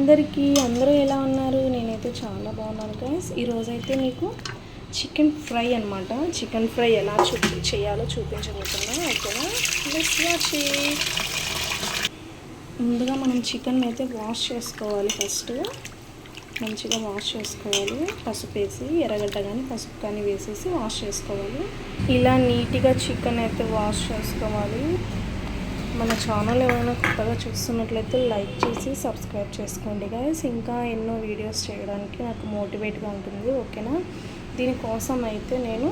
అందరూ ఎలా ఉన్నారు? నేనైతే చాలా బాగున్నాను గైస్. ఈరోజైతే మీకు చికెన్ ఫ్రై అనమాట. చికెన్ ఫ్రై ఎలా చేయాలో చూపించబోతున్నా. ఓకేనా, లెట్స్ వాచ్ ఇట్. ముందుగా మనం చికెన్ అయితే వాష్ చేసుకోవాలి. ఫస్ట్ మంచిగా వాష్ చేసుకోవాలి. పసుపు వేసి, ఎర్రగడ్డ కానీ పసుపు కానీ వేసేసి వాష్ చేసుకోవాలి. ఇలా నీట్గా చికెన్ అయితే వాష్ చేసుకోవాలి. మన ఛానల్ ఏమైనా కొత్తగా చూస్తున్నట్లయితే లైక్ చేసి సబ్స్క్రైబ్ చేసుకోండి గైస్. ఇంకా ఎన్నో వీడియోస్ చేయడానికి నాకు మోటివేట్గా ఉంటుంది. ఓకేనా, దీనికోసం అయితే నేను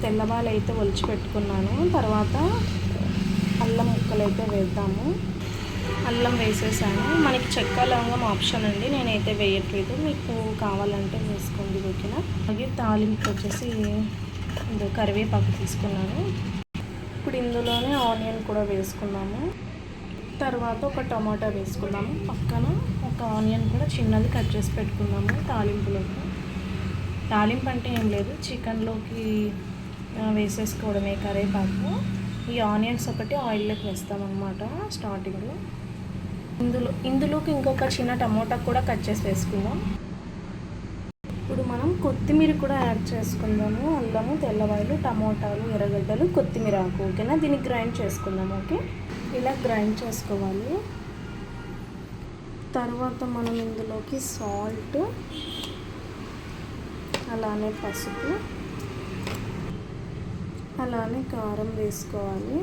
తెల్లవాళ్ళు అయితే ఒలిచి పెట్టుకున్నాను. తర్వాత అల్లం ముక్కలు అయితే వేద్దాము. అల్లం వేసేసాను. మనకి చెక్క లవంగం ఆప్షన్ అండి, నేనైతే వేయట్లేదు, మీకు కావాలంటే వేసుకోండి. ఓకేనా, అలాగే తాలింపు వచ్చేసి కరివేపాకు తీసుకున్నాను. ఇప్పుడు ఇందులోనే ఆనియన్ కూడా వేసుకున్నాము. తర్వాత ఒక టమాటా వేసుకున్నాము. పక్కన ఒక ఆనియన్ కూడా చిన్నది కట్ చేసి పెట్టుకున్నాము. తాలింపు అంటే ఏం లేదు, చికెన్లోకి వేసేసుకోవడమే కరివేపాకు. ఈ ఆనియన్స్ ఒకటి ఆయిల్లోకి వేస్తామన్నమాట స్టార్టింగ్లో. ఇందులోకి ఇంకొక చిన్న టమాటా కూడా కట్ చేసి వేసుకుందాం. ఇప్పుడు మనం కొత్తిమీర కూడా యాడ్ చేసుకుందాము. అల్లము, తెల్లవాయలు, టమోటాలు, ఎర్రగడ్డలు, కొత్తిమీర ఆకు. ఓకేనా, దీన్ని గ్రైండ్ చేసుకుందాము. ఓకే, ఇలా గ్రైండ్ చేసుకోవాలి. తర్వాత మనం ఇందులోకి సాల్ట్, అలానే పసుపు, అలానే కారం వేసుకోవాలి.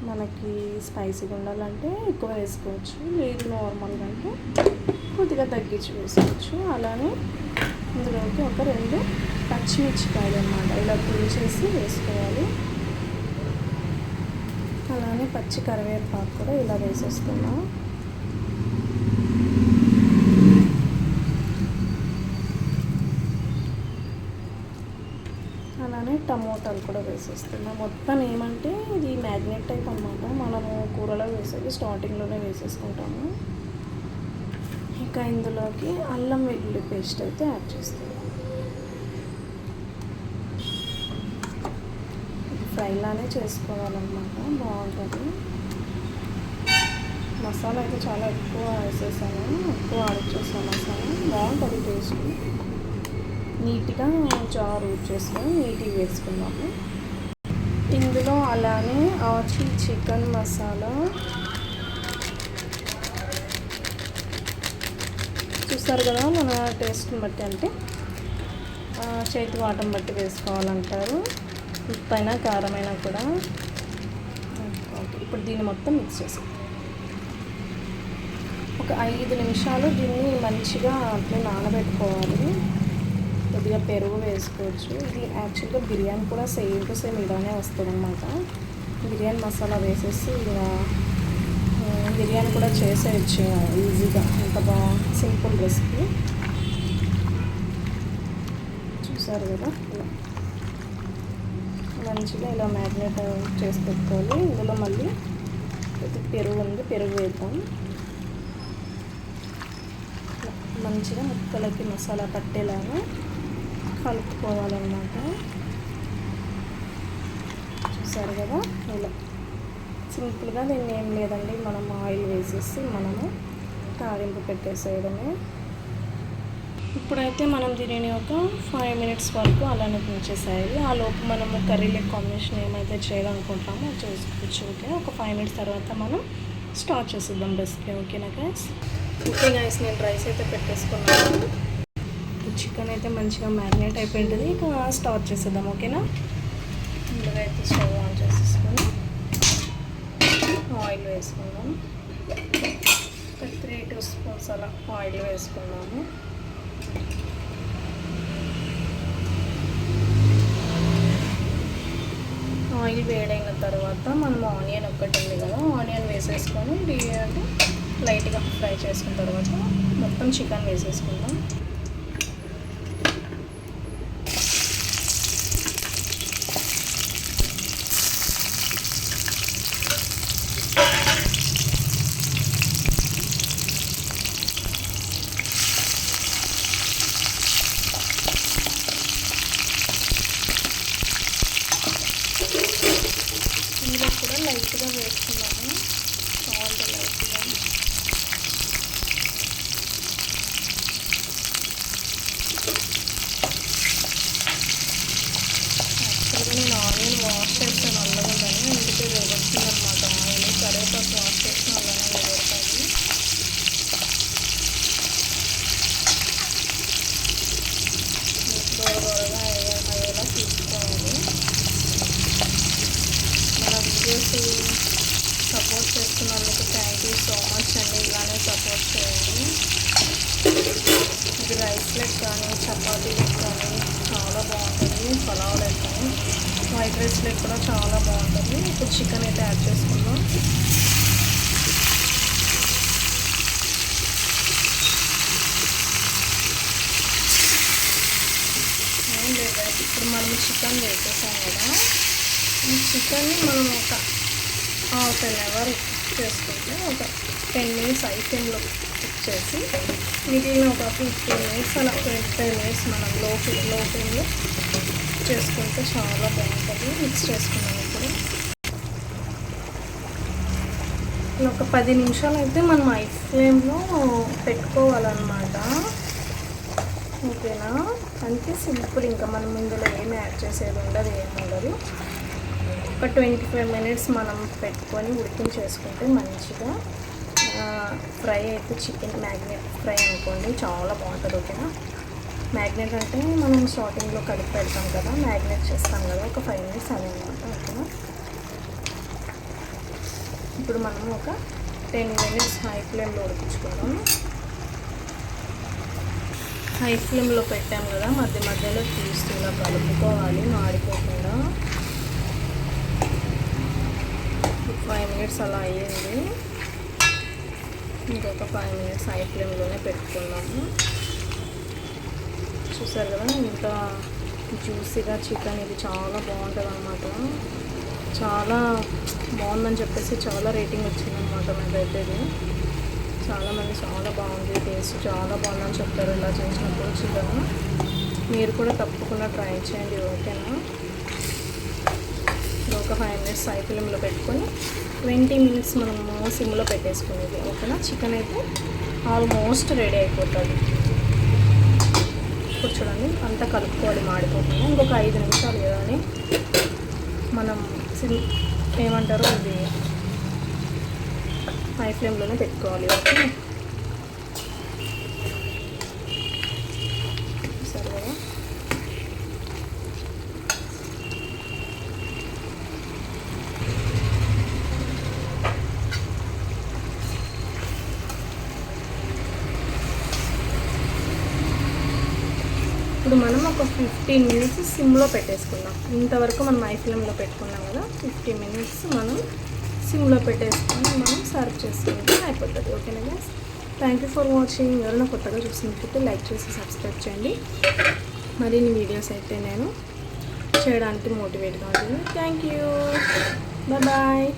మనకి స్పైసీగా ఉండాలంటే ఎక్కువ వేసుకోవచ్చు, లేదు నార్మల్గా అంటే కొద్దిగా తగ్గించి వేసుకోవచ్చు. అలానే ఇందులోకి ఒక 2 పచ్చిమిర్చికాయలు అన్నమాట ఇలా తురిచేసి వేసుకోవాలి. అలానే పచ్చి కరివేపాకు కూడా ఇలా వేసేస్తున్నాం. అలానే టమోటాలు కూడా వేసేస్తున్నాం. మొత్తం ఏమంటే ఇది మ్యాగ్నెట్ టైప్ అన్నమాట, మనము కూరలో వేసేది స్టార్టింగ్లోనే వేసేసుకుంటాము. ఇంకా ఇందులోకి అల్లం వెల్లుల్లి పేస్ట్ అయితే యాడ్ చేస్తాము. ఫ్రైలానే చేసుకోవాలన్నమాట, బాగుంటుంది. మసాలా అయితే చాలా ఎక్కువ వేసేసాను, ఎక్కువ యాడ్ చేసాను మసాలా, బాగుంటుంది టేస్ట్. నీట్గా జారు చేసుకొని నీట్గా వేసుకున్నాము. ఇందులో అలానే ఆచి చికెన్ మసాలా చూస్తారు కదా, మన టేస్ట్ని బట్టి, అంటే చేతి వాటం బట్టి వేసుకోవాలంటారు. ఉప్పైనా కారమైనా కూడా. ఓకే, ఇప్పుడు దీన్ని మొత్తం మిక్స్ చేసి ఒక 5 నిమిషాలు దీన్ని మంచిగా అట్లా నానబెట్టుకోవాలి. కొద్దిగా పెరుగు వేసుకోవచ్చు. ఇది యాక్చువల్గా బిర్యానీ కూడా సేమ్ టు సేమ్ ఇలానే వస్తుంది అన్నమాట. బిర్యానీ మసాలా వేసేసి ఇలా బిర్యానీ కూడా చేసేయచ్చు ఈజీగా. అంత బాగా సింపుల్ రెసిపీ. చూసారు కదా, ఇలా మంచిగా ఇలా మ్యారినేట్ చేసి పెట్టుకోవాలి. ఇందులో మళ్ళీ పెరుగు ఉంది, పెరుగు వేద్దాం. మంచిగా ముక్కలకి మసాలా పట్టేలాగా కలుపుకోవాలన్నమాట. చూసారు కదా, ఇలా సింపుల్గా. దీన్ని ఏం లేదండి, మనం ఆయిల్ వేసేసి మనము తాలింపు పెట్టేసేయడమే. ఇప్పుడైతే మనం దీనిని ఒక 5 మినిట్స్ వరకు అలానే ఉంచేసేయాలి. ఆ లోపు మనము కర్రీలకు కాంబినేషన్ ఏమైతే చేయాలనుకుంటామో అది చేసుకోవచ్చు. ఓకే, ఒక 5 మినిట్స్ తర్వాత మనం స్టార్ట్ చేసేద్దాం రెసిపీ. ఓకేనా గైస్? ఓకే గైస్, నేను రైస్ అయితే పెట్టేసుకున్నాను. చికెన్ అయితే మంచిగా మ్యారినేట్ అయిపోయింటుంది. ఇక స్టార్ట్ చేసేద్దాం. ఓకేనా, ముందుగా అయితే స్టవ్ ఆన్ చేసేసుకొని ఆయిల్ వేసుకుందాం. ఒక 3 teaspoons అలా ఆయిల్ వేసుకున్నాము. ఆయిల్ వేడైన తర్వాత మనం ఆనియన్ ఒక్కటి ఉంది కదా, ఆనియన్ వేసేసుకొని అంటే లైట్గా ఫ్రై చేసుకున్న తర్వాత మొత్తం చికెన్ వేసేసుకుందాం. ఇందులో కూడా లైట్గా వేసుకున్నాము. రైస్లకు కానీ చపాతీలకు కానీ చాలా బాగుంటుంది. పలావ్లకు కానీ వైట్ రైస్లకు కూడా చాలా బాగుంటుంది. ఇప్పుడు చికెన్ అయితే యాడ్ చేసుకుందాం. ఏం లేదు, ఇప్పుడు మనం చికెన్ వేసేసాం కదా, ఈ చికెన్ని మనం ఒక హాఫ్ అన్ అవర్ చేసుకుంటే ఒక 10 minutes ఐ ఫ్లేమ్లో కుక్ చేసి మిగిలిన ఒక 15 minutes అలా 25 minutes మనం లో ఫ్లేమ్లో చేసుకుంటే చాలా బాగుంటుంది. మిక్స్ చేసుకున్నాం. ఇప్పుడు ఇలా ఒక 10 నిమిషాలు అయితే మనం ఐ ఫ్లేమ్లో పెట్టుకోవాలన్నమాట. ఓకేనా? అంతే సింపుల్. ఇంకా మనం ఇందులో ఏమి యాడ్ చేసేది ఉండదు, ఏముండదు. ఒక 25 minutes మనం పెట్టుకొని ఉడికించేసుకుంటే మంచిగా ఫ్రై అయితే చికెన్ మ్యాగ్నేట్ ఫ్రై అనుకోండి, చాలా బాగుంటుంది. ఓకేనా? మ్యాగ్నేట్ అంటే మనం స్టార్టింగ్లో కలిపి పెడతాం కదా, మ్యాగ్నేట్ చేస్తాం కదా, ఒక 5 minutes అదే అనమాట. ఓకేనా? ఇప్పుడు మనం ఒక 10 minutes హై ఫ్లేమ్లో ఉడికించుకుందాం. హై ఫ్లేమ్లో పెట్టాం కదా, మధ్య మధ్యలో తీస్తూ ఇలా కలుపుకోవాలి, మాడిపోకుండా. 5 minutes అలా అయ్యింది. ఇంకొక 5 minutes హై ఫ్లేమ్లోనే పెట్టుకున్నాము. చూసారు కదా ఇంత జ్యూసీగా చికెన్. ఇది చాలా బాగుంటుంది అన్నమాట. చాలా బాగుందని చెప్పేసి చాలా రేటింగ్ వచ్చిందనమాట నాకైతే. ఇది చాలామంది చాలా బాగుంది, టేస్ట్ చాలా బాగుందని చెప్తారు ఇలా చేసినప్పుడు చికెన్. మీరు కూడా తప్పకుండా ట్రై చేయండి. ఓకేనా? ఒక 5 minutes హై ఫ్లేమ్లో పెట్టుకొని 20 minutes మనము సిమ్లో పెట్టేసుకునేది. ఓకేనా? చికెన్ అయితే ఆల్మోస్ట్ రెడీ అయిపోతుంది. ఇప్పుడు చూడండి అంతా కలుపుకోవాలి మాడిపోకుండా. ఇంకొక 5 నిమిషాలు కానీ మనం ఏమంటారు ఇది హై ఫ్లేమ్లోనే పెట్టుకోవాలి. ఓకే? సరే కదా. ఇప్పుడు మనం ఒక 15 minutes సిమ్లో పెట్టేసుకుందాం. ఇంతవరకు మనం హై ఫ్లేమ్లో పెట్టుకున్నాం కదా, 15 minutes మనం సిమ్లో పెట్టేసుకొని మనం సర్వ్ చేసుకుంటే అయిపోతుంది. ఓకేనా guys? Thank you for watching. ఎవరైనా కొత్తగా చూసినట్లయితే లైక్ చేసి సబ్స్క్రైబ్ చేయండి. మరిన్ని వీడియోస్ అయితే నేను చేయడానికి మోటివేట్గా ఉంటుంది. Thank you. బాయ్.